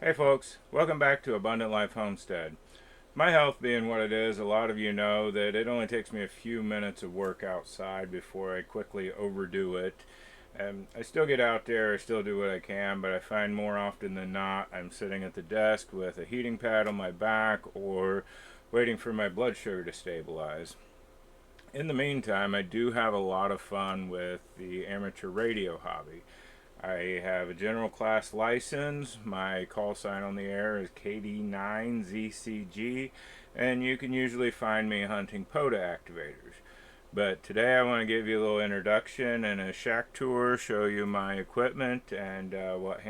Hey folks, welcome back to Abundant Life Homestead. My health being what it is, a lot of you know that it only takes me a few minutes of work outside before I quickly overdo it. I still get out there, I still do what I can, but I find more often than not I'm sitting at the desk with a heating pad on my back or waiting for my blood sugar to stabilize. In the meantime, I do have a lot of fun with the amateur radio hobby. I have a general class license. My call sign on the air is KD9ZCG, and you can usually find me hunting POTA activators. But today I want to give you a little introduction and a shack tour, show you my equipment and what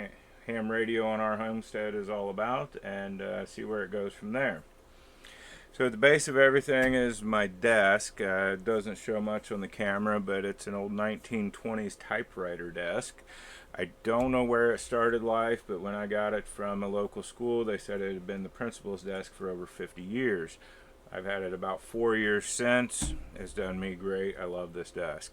ham radio on our homestead is all about, and see where it goes from there. So at the base of everything is my desk. It doesn't show much on the camera, but it's an old 1920s typewriter desk. I don't know where it started life, but when I got it from a local school, they said it had been the principal's desk for over 50 years. I've had it about 4 years since. It's done me great. I love this desk.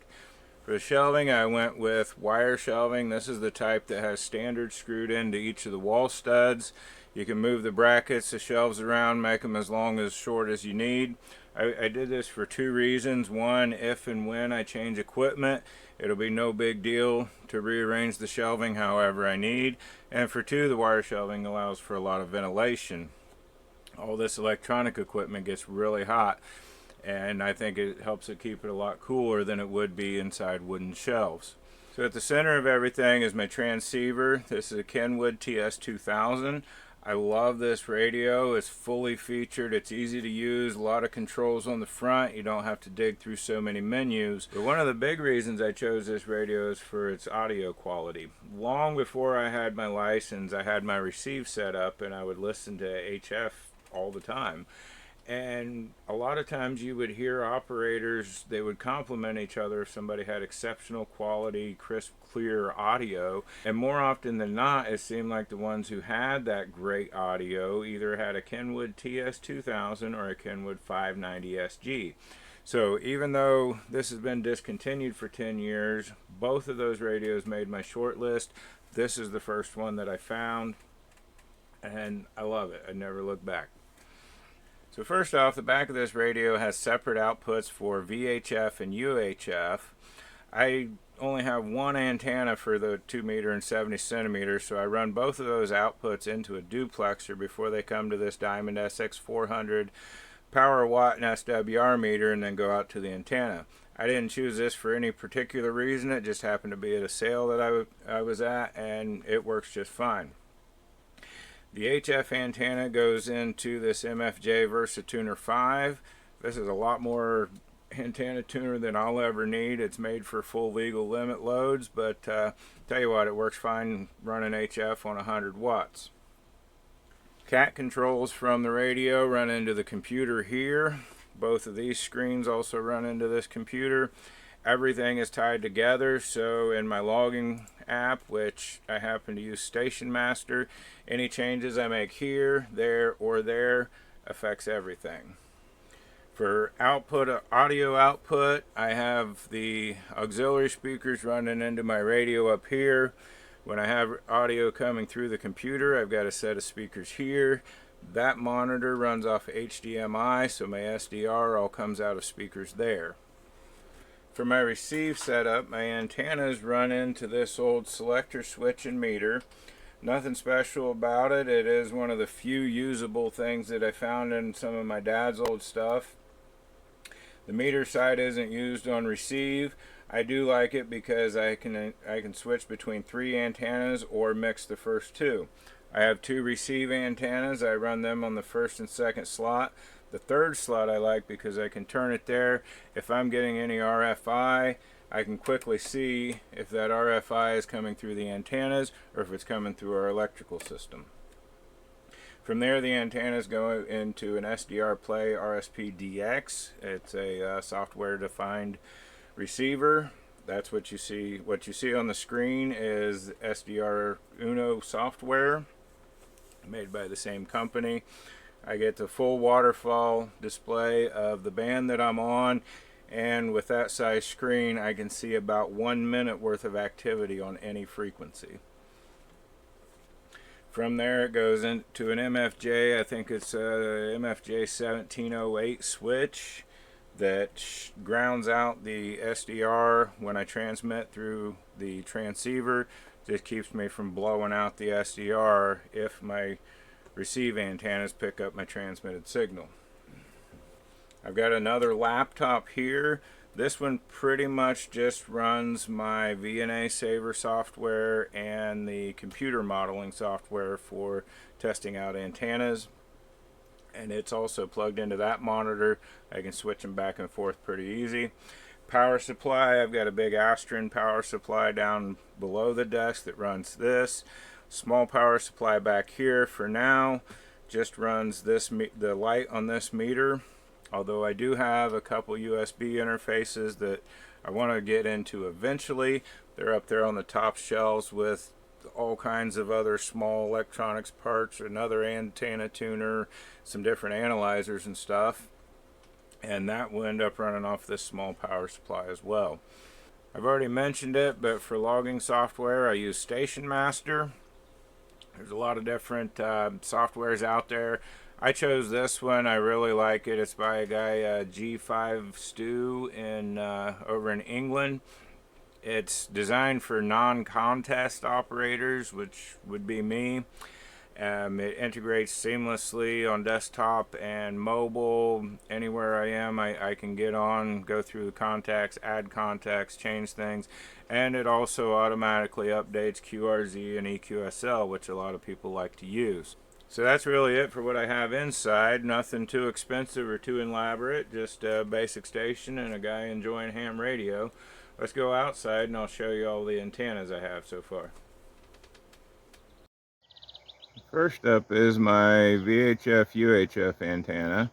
For the shelving, I went with wire shelving. This is the type that has standard screwed into each of the wall studs. You can move the brackets, the shelves around, make them as long as short as you need. I did this for two reasons. One, if and when I change equipment, it'll be no big deal to rearrange the shelving however I need. And for two, the wire shelving allows for a lot of ventilation. All this electronic equipment gets really hot, and I think it helps it keep it a lot cooler than it would be inside wooden shelves. So at the center of everything is my transceiver. This is a Kenwood TS2000. I love this radio. It's fully featured. It's easy to use. A lot of controls on the front. You don't have to dig through so many menus. But one of the big reasons I chose this radio is for its audio quality. Long before I had my license, I had my receive set up and I would listen to HF all the time. And a lot of times you would hear operators, they would compliment each other if somebody had exceptional quality, crisp, clear audio. And more often than not, it seemed like the ones who had that great audio either had a Kenwood TS2000 or a Kenwood 590SG. So even though this has been discontinued for 10 years, both of those radios made my short list. This is the first one that I found, and I love it. I never look back. So first off, the back of this radio has separate outputs for VHF and UHF. I only have one antenna for the 2 meter and 70 centimeters, so I run both of those outputs into a duplexer before they come to this Diamond SX400 power watt and SWR meter and then go out to the antenna. I didn't choose this for any particular reason. It just happened to be at a sale that I was at, and it works just fine. The HF antenna goes into this MFJ VersaTuner 5. This is a lot more antenna tuner than I'll ever need. It's made for full legal limit loads, but tell you what, it works fine running HF on 100 watts. Cat controls from the radio run into the computer here. Both of these screens also run into this computer. Everything is tied together, so in my logging app, which I happen to use Station Master, any changes I make here, there, or there affects everything. For output, audio output, I have the auxiliary speakers running into my radio up here. When I have audio coming through the computer, I've got a set of speakers here. That monitor runs off HDMI, so my SDR all comes out of speakers there. For my receive setup, my antennas run into this old selector switch and meter. Nothing special about it. It is one of the few usable things that I found in some of my dad's old stuff. The meter side isn't used on receive. I do like it because I can switch between 3 antennas or mix the first 2. I have 2 receive antennas. I run them on the first and second slot. The third slot I like because I can turn it there. If I'm getting any RFI, I can quickly see if that RFI is coming through the antennas or if it's coming through our electrical system. From there, the antennas go into an SDRPlay RSPDX. It's a software-defined receiver. That's what you see. What you see on the screen is SDR Uno software, made by the same company. I get the full waterfall display of the band that I'm on, and with that size screen I can see about 1 minute worth of activity on any frequency. From there it goes into an MFJ, I think it's a MFJ 1708 switch that grounds out the SDR when I transmit through the transceiver. Just keeps me from blowing out the SDR if my receive antennas pick up my transmitted signal. I've got another laptop here. This one pretty much just runs my VNA Saver software and the computer modeling software for testing out antennas. And it's also plugged into that monitor. I can switch them back and forth pretty easy. Power supply, I've got a big Astron power supply down below the desk that runs this. Small power supply back here for now just runs this the light on this meter. Although I do have a couple USB interfaces that I want to get into eventually. They're up there on the top shelves with all kinds of other small electronics parts, another antenna tuner, some different analyzers and stuff. And that will end up running off this small power supply as well. I've already mentioned it, but for logging software I use Station Master. There's a lot of different softwares out there. I chose this one. I really like it. It's by a guy, G5 Stu, over in England. It's designed for non-contest operators, which would be me. It integrates seamlessly on desktop and mobile. Anywhere I am, I can get on, go through the contacts, add contacts, change things, and it also automatically updates QRZ and EQSL, which a lot of people like to use. So that's really it for what I have inside. Nothing too expensive or too elaborate, just a basic station and a guy enjoying ham radio. Let's go outside and I'll show you all the antennas I have so far. First up is my VHF UHF antenna.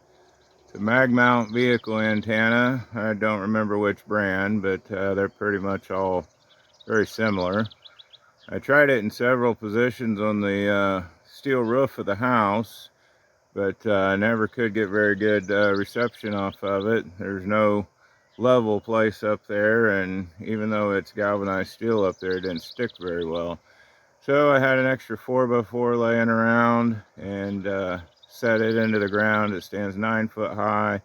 It's a mag mount vehicle antenna. I don't remember which brand, but they're pretty much all very similar. I tried it in several positions on the steel roof of the house, but I never could get very good reception off of it. There's no level place up there, and even though it's galvanized steel up there, it didn't stick very well. So I had an extra 4x4 laying around and set it into the ground. It stands 9 foot high.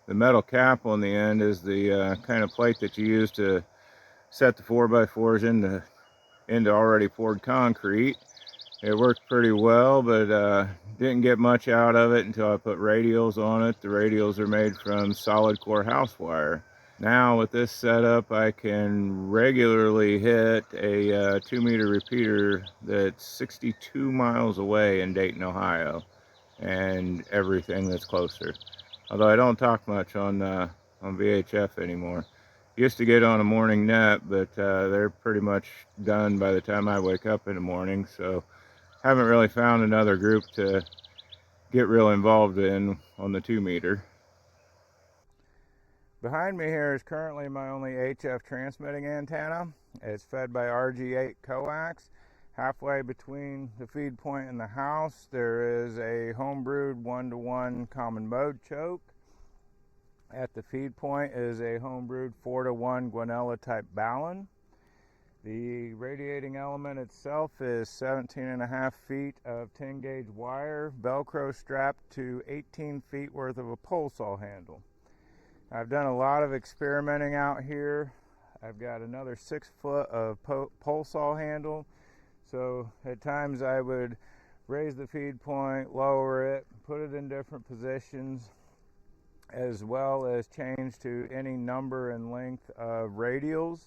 The metal cap on the end is the kind of plate that you use to set the 4x4s into already poured concrete. It worked pretty well, but didn't get much out of it until I put radials on it. The radials are made from solid core house wire. Now with this setup, I can regularly hit a 2-meter repeater that's 62 miles away in Dayton, Ohio, and everything that's closer. Although I don't talk much on VHF anymore. Used to get on a morning net, but they're pretty much done by the time I wake up in the morning, so haven't really found another group to get real involved in on the 2-meter. Behind me here is currently my only HF transmitting antenna. It's fed by RG8 coax. Halfway between the feed point and the house, there is a homebrewed 1-to-1 common mode choke. At the feed point is a homebrewed 4-to-1 guanella type balun. The radiating element itself is 17.5 feet of 10 gauge wire, Velcro strapped to 18 feet worth of a pole saw handle. I've done a lot of experimenting out here. I've got another 6 foot of pole saw handle. So at times I would raise the feed point, lower it, put it in different positions, as well as change to any number and length of radials.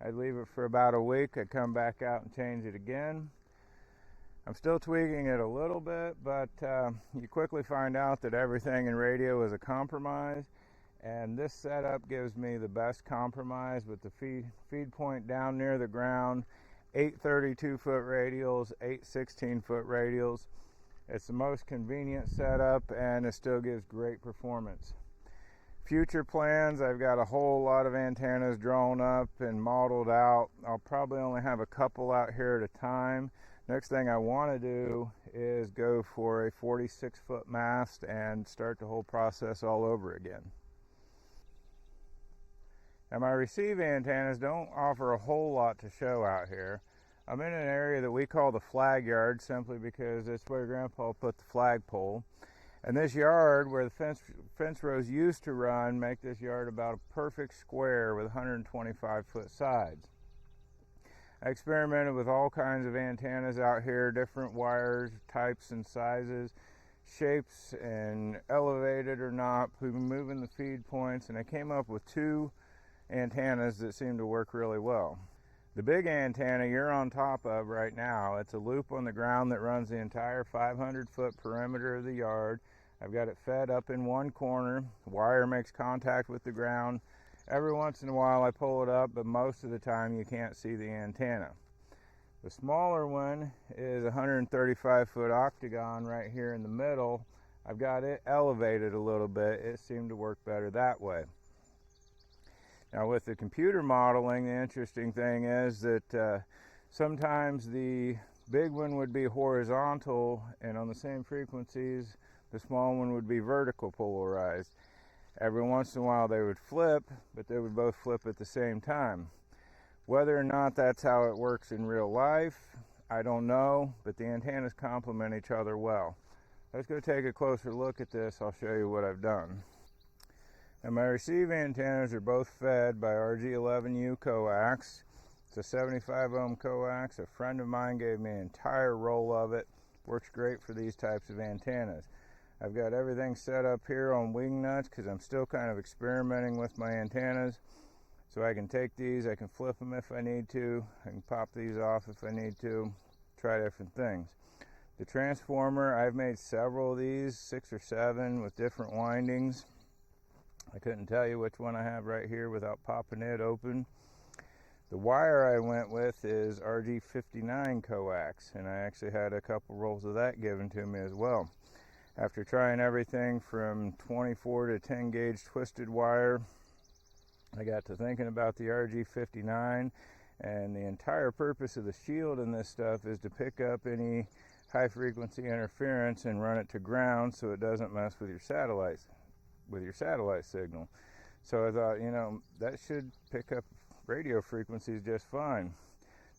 I'd leave it for about a week. I'd come back out and change it again. I'm still tweaking it a little bit, but you quickly find out that everything in radio is a compromise. And this setup gives me the best compromise with the feed point down near the ground, 8 32-foot radials, 8 16-foot radials. It's the most convenient setup, and it still gives great performance. Future plans, I've got a whole lot of antennas drawn up and modeled out. I'll probably only have a couple out here at a time. Next thing I want to do is go for a 46-foot mast and start the whole process all over again. Now my receive antennas don't offer a whole lot to show out here. I'm in an area that we call the flag yard simply because it's where Grandpa put the flagpole. And this yard where the fence rows used to run make this yard about a perfect square with 125-foot sides. I experimented with all kinds of antennas out here, different wires, types and sizes, shapes, and elevated or not, moving the feed points, and I came up with two antennas that seem to work really well. The big antenna you're on top of right now, it's a loop on the ground that runs the entire 500-foot perimeter of the yard. I've got it fed up in one corner. The wire makes contact with the ground. Every once in a while I pull it up, but most of the time you can't see the antenna. The smaller one is a 135-foot octagon right here in the middle. I've got it elevated a little bit. It seemed to work better that way. Now with the computer modeling, the interesting thing is that sometimes the big one would be horizontal, and on the same frequencies the small one would be vertical polarized. Every once in a while they would flip, but they would both flip at the same time. Whether or not that's how it works in real life, I don't know, but the antennas complement each other well. Let's go take a closer look at this. I'll show you what I've done. And my receive antennas are both fed by RG11U coax. It's a 75 ohm coax. A friend of mine gave me an entire roll of it. Works great for these types of antennas. I've got everything set up here on wing nuts because I'm still kind of experimenting with my antennas. So I can take these, I can flip them if I need to, I can pop these off if I need to, try different things. The transformer, I've made several of these, 6 or 7 with different windings. I couldn't tell you which one I have right here without popping it open. The wire I went with is RG59 coax, and I actually had a couple rolls of that given to me as well. After trying everything from 24 to 10 gauge twisted wire, I got to thinking about the RG59, and the entire purpose of the shield in this stuff is to pick up any high frequency interference and run it to ground so it doesn't mess with your satellite signal. So I thought, you know, that should pick up radio frequencies just fine.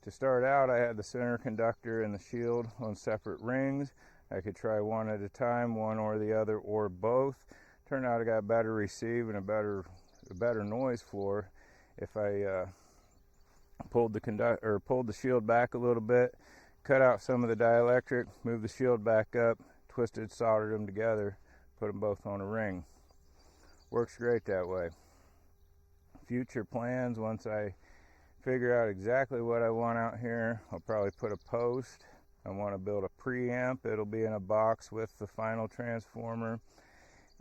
To start out, I had the center conductor and the shield on separate rings. I could try one at a time, one or the other or both. Turned out I got better receive and a better noise floor if I pulled the shield back a little bit, cut out some of the dielectric, moved the shield back up, twisted, soldered them together, put them both on a ring. Works great that way. Future plans, once I figure out exactly what I want out here, I'll probably put a post. I want to build a preamp. It'll be in a box with the final transformer,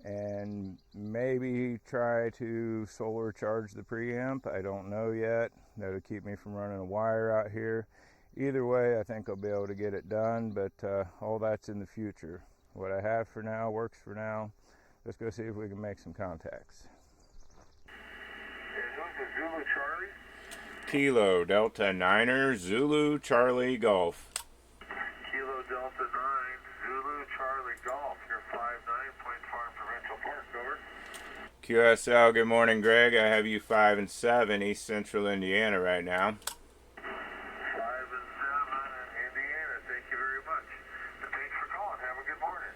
and maybe try to solar charge the preamp. I don't know yet. That'll keep me from running a wire out here. Either way, I think I'll be able to get it done, but all that's in the future. What I have for now works for now. Let's go see if we can make some contacts. Zulu Charlie. Kilo Delta Niner Zulu Charlie Golf. Kilo Delta 9 Zulu Charlie Golf. You're 5-9 Point Farm Provincial Park. Over. QSL, good morning, Greg. I have you 5 and 7 East Central Indiana right now. 5 and 7 in Indiana. Thank you very much. And thanks for calling. Have a good morning.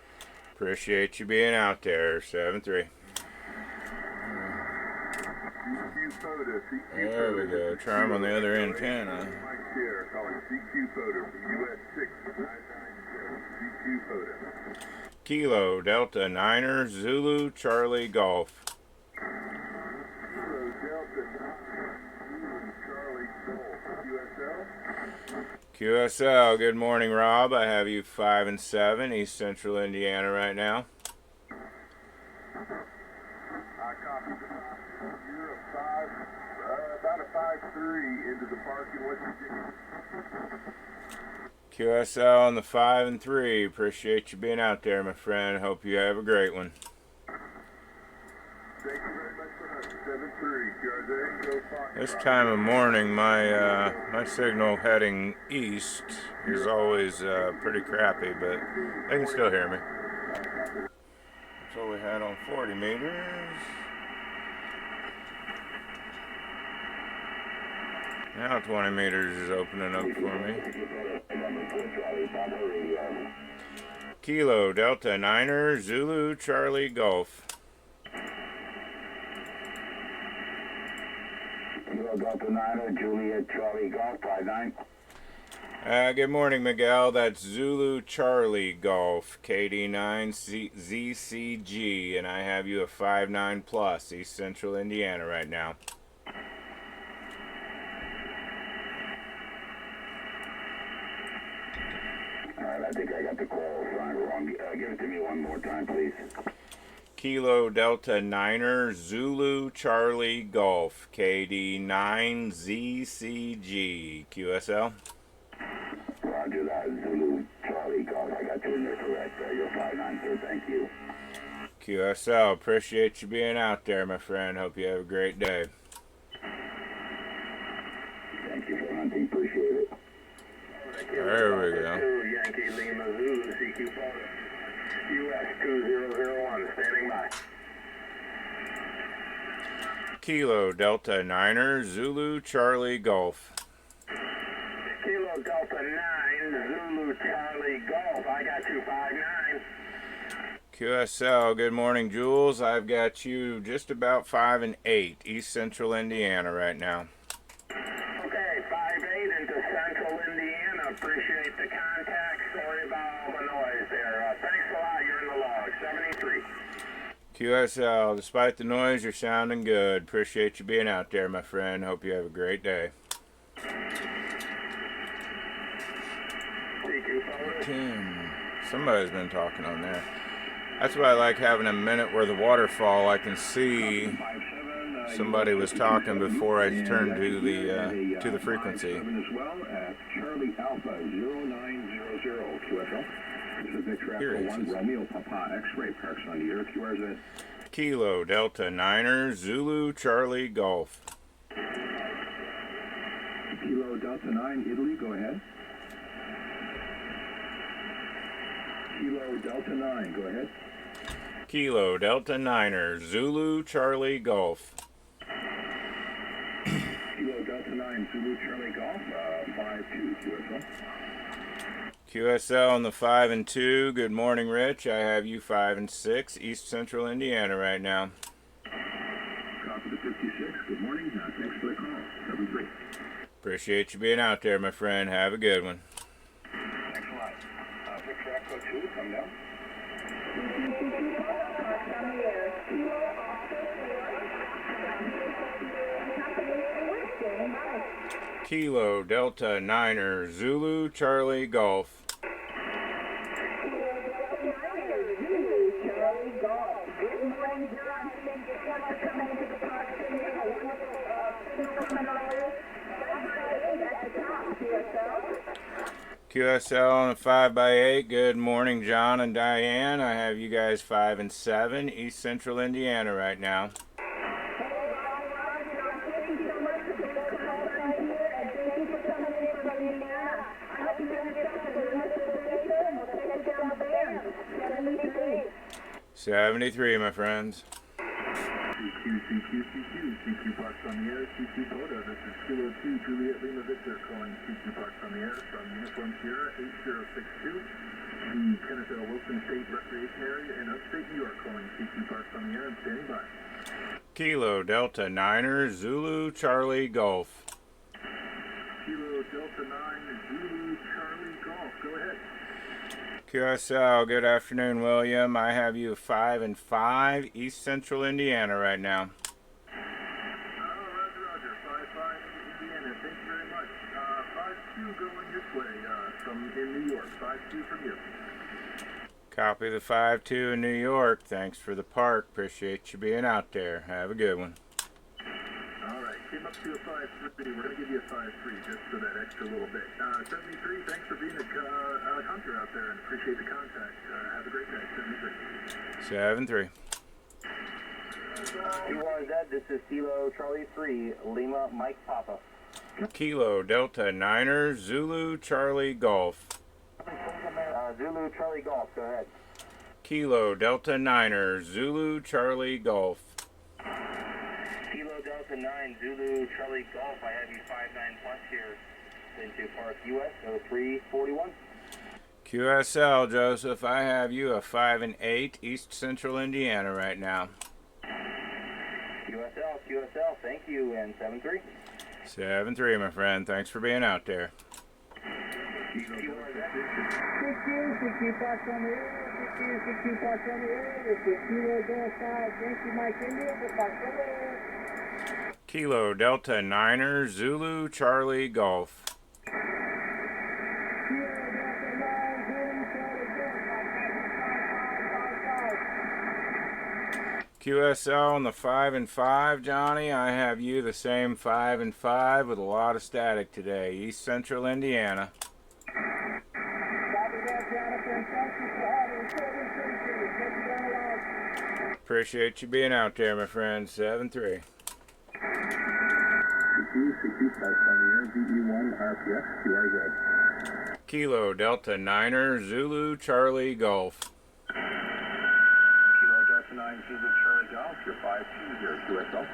Appreciate you being out there. 7-3. There we go. Try them on the other antenna. Kilo Delta Niner Zulu Charlie Golf. QSL, good morning, Rob. I have you 5 and 7 East Central Indiana right now. About a 5-3 into the park in West Virginia. QSL on the 5 and 3. Appreciate you being out there, my friend. Hope you have a great one. Thank you very much for that. 7-3. This time of morning, my signal heading east is always pretty crappy, but they can still hear me. That's what we had on 40 meters. Now 20 meters is opening up for me. Kilo Delta Niner Zulu Charlie Golf. Kilo Delta Niner Juliet Charlie Golf 59. Good morning, Miguel. That's Zulu Charlie Golf, KD9ZCG, and I have you a 59 plus, East Central Indiana right now. Alright, I think I got the call sign wrong. Give it to me one more time, please. Kilo Delta Niner Zulu Charlie Golf, KD9ZCG, QSL. Roger that, Zulu Charlie Golf. I got you in there correct. You're 59, sir. Thank you. QSL, appreciate you being out there, my friend. Hope you have a great day. Thank you for hunting. Appreciate it. There we go. Yankee Lima Zulu CQ POTA US 2001 standing by. Kilo Delta Niner Zulu Charlie Golf. Kilo Delta 9 Zulu Charlie Golf. I got you 59. QSL, good morning, Jules. I've got you just about 5 and 8, East Central Indiana right now. Okay, 5-8 into Central Indiana. Appreciate the contact. Sorry about all the noise there. Thanks a lot. You're in the log. 73. QSL, despite the noise, you're sounding good. Appreciate you being out there, my friend. Hope you have a great day. Somebody's been talking on there. That's why I like having a minute where the waterfall, I can see somebody was talking before I turned to the frequency. Charlie Alpha 0900 QSL. This is Victor Here Echo it 1 is. Romeo Papa X-ray Parks on the air. QRZ. Kilo Delta Niner Zulu Charlie Golf. Kilo Delta 9 Italy. Go ahead. Kilo Delta 9. Go ahead. Kilo Delta Niner Zulu Charlie Golf. Kilo Delta 9 Zulu Charlie Golf 5-2 QSL. QSL on the 5 and 2. Good morning, Rich. I have you 5 and 6, East Central Indiana right now. Copy the 56. Good morning. Thanks for the call. 7-3. Appreciate you being out there, my friend. Have a good one. Thanks a lot. Victor Echo 2, come down. Kilo Delta Niner Zulu Charlie Golf. QSL on a 5x8. Good morning, John and Diane. I have you guys 5 and 7, East Central Indiana right now. $73, my friends. CQ Parks on the air, CQ POTA. This is Kilo 2, Juliet Lima Victor calling CQ Parks on the air from Uniform Sierra 8062, the Kenneth L. Wilson State Recreation Area in upstate New York calling CQ Parks on the air and standing by. Kilo Delta Niner Zulu Charlie Golf. Kilo Delta 9 Zulu Charlie Golf. Go ahead. QSL, good afternoon, William. I have you 5 and 5, East Central Indiana right now. Roger. 5-5 Indiana. Thank you very much. 5-2 going this way from in New York. 5-2 from you. Copy the 5-2 in New York. Thanks for the park. Appreciate you being out there. Have a good one. All right. Came up to a 5-3. We're going to give you a 5-3 just for that extra little bit. 73, thanks for being a hunter out there and appreciate the contact. Have a great day. 73. 7-3. This is Kilo Charlie 3, Lima Mike Papa. Kilo Delta Niner Zulu Charlie Golf. Zulu Charlie Golf, go ahead. Kilo Delta Niner Zulu Charlie Golf. Kilo Delta Delta 9, Zulu, Charlie Golf. I have you 59 plus here into Park US 0341. QSL, Joseph, I have you a 5 and 8 East Central Indiana right now. QSL, thank you, and 7-3. 7-3, my friend. Thanks for being out there. 6 Parks on the air, 6 Parks on the air. This is Kilo Delta Yankee Mike India for Parks on the air. Kilo Delta Niner Zulu Charlie Golf. QSL on the 5 and 5, Johnny. I have you the same 5 and 5 with a lot of static today. East Central Indiana. Appreciate you being out there, my friend. 7-3. Kilo Delta Niner Zulu Charlie Golf. Kilo Delta 9 Zulu Charlie Golf, you're 5-2 here, QSL.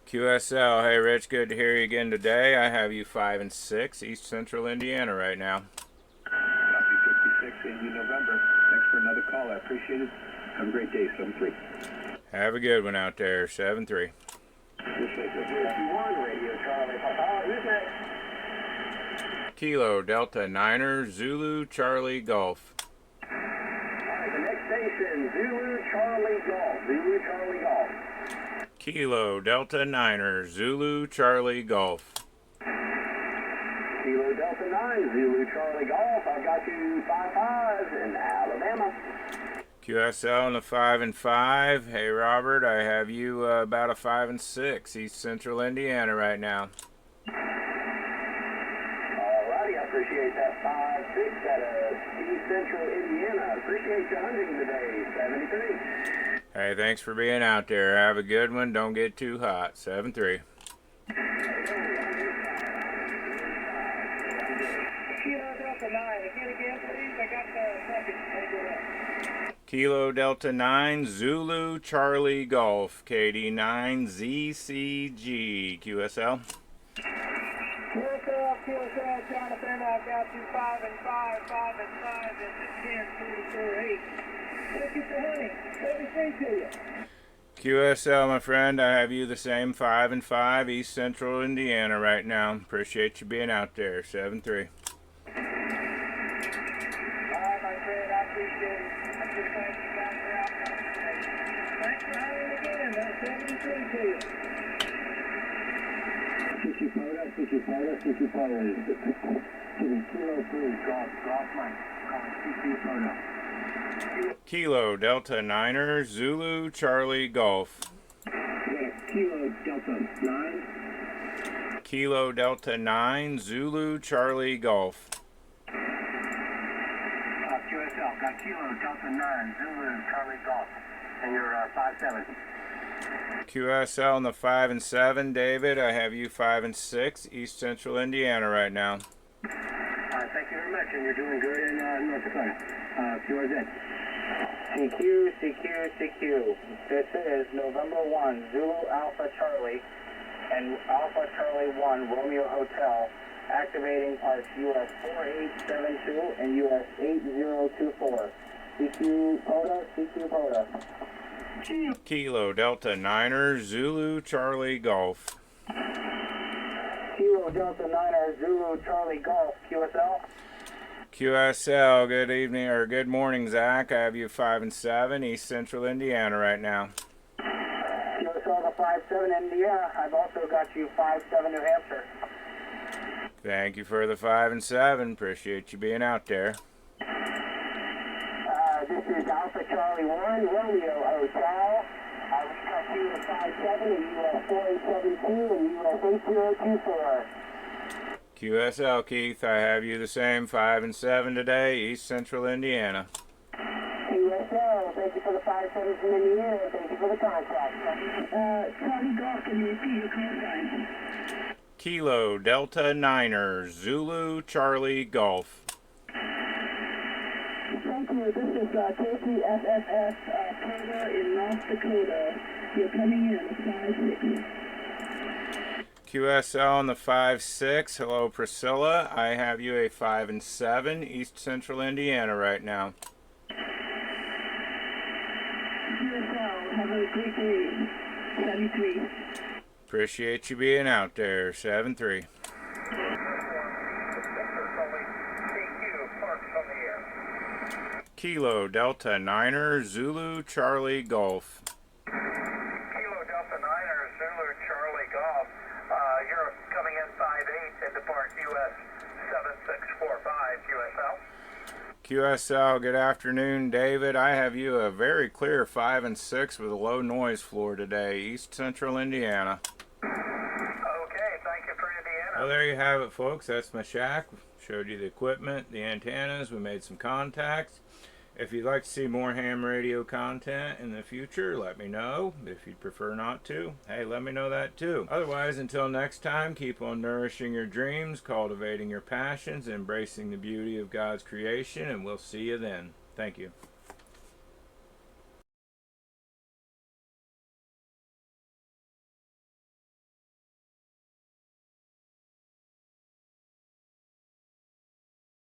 QSL, hey Rich, good to hear you again today. I have you 5 and 6 East Central Indiana right now. Copy 56 in November. Thanks for another call. I appreciate it. Have a great day, 7-3. Have a good one out there, 7-3. Kilo Delta Niner Zulu Charlie Golf. Alright, the next station, Zulu Charlie Golf. Zulu Charlie Golf. Kilo Delta Niner Zulu Charlie Golf. Kilo Delta 9, Zulu Charlie Golf. I've got you 5-5 in Alabama. QSL on the 5 and 5. Hey Robert, I have you about a 5 and 6 East Central Indiana right now. Alrighty, I appreciate that 5-6 out of East Central Indiana. Appreciate you hunting today, 73. Hey, thanks for being out there. Have a good one. Don't get too hot. 7-3. Kilo Delta 9, again, please. I got the second. Kilo Delta 9 Zulu Charlie Golf. KD9 ZCG. QSL. QSL, Jonathan, I've got you 5 and 5, 5 and 5, and 10-3-4-8. Thank you for hunting. 73 to you. QSL, my friend, I have you the same 5 and 5 East Central Indiana right now. Appreciate you being out there. 7-3. Alright, my friend, I appreciate it. I'm just glad you guys are out today. Thanks for hunting again. That's 73 to you. Kilo Delta Niner Zulu Charlie Golf. Kilo Delta 9. Kilo Delta 9 Zulu Charlie Golf. QSL, got Kilo Delta 9, Zulu Charlie Golf. And you're 5-7. QSL on the 5 and 7, David. I have you 5 and 6 East Central Indiana right now. Thank you very much, and you're doing good in North Dakota. QRZ. CQ. This is November 1, Zulu Alpha Charlie and Alpha Charlie 1 Romeo Hotel, activating parts US 4872 and US 8024. CQ POTA. Kilo Delta Niner Zulu Charlie Golf. Kilo Delta 9 Zulu Charlie Golf, QSL. QSL, good evening or good morning, Zach. I have you 5 and 7 East Central Indiana right now. QSL the 5-7 Indiana. I've also got you 5-7 New Hampshire. Thank you for the 5 and 7. Appreciate you being out there. This is Alpha Charlie 1 Romeo Hotel. We got you the 5-7 and US 4872 and US 8024. QSL, Keith, I have you the same 5 and 7 today, East Central Indiana. QSL, thank you for the 5-7 from Indiana. Thank you for the contact. Charlie Golf, can you repeat your call sign? Kilo Delta Niner Zulu Charlie Golf. Thank you. This is KTFFF POTA in North Dakota. You're coming in at 5-6. QSL on the 5-6. Hello, Priscilla. I have you a 5 and 7, East Central Indiana right now. QSL, have a great day. 73. Appreciate you being out there. 7-3. Kilo Delta Niner Zulu Charlie Golf. Kilo Delta Niner Zulu Charlie Golf. You're coming in 5-8 and depart US 7645 QSL. QSL, good afternoon, David. I have you a very clear 5 and 6 with a low noise floor today, East Central Indiana. Okay, thank you for Indiana. Well, there you have it, folks. That's my shack. Showed you the equipment, the antennas. We made some contacts. If you'd like to see more ham radio content in the future, let me know. If you'd prefer not to, hey, let me know that too. Otherwise, until next time, keep on nourishing your dreams, cultivating your passions, embracing the beauty of God's creation, and we'll see you then. Thank you.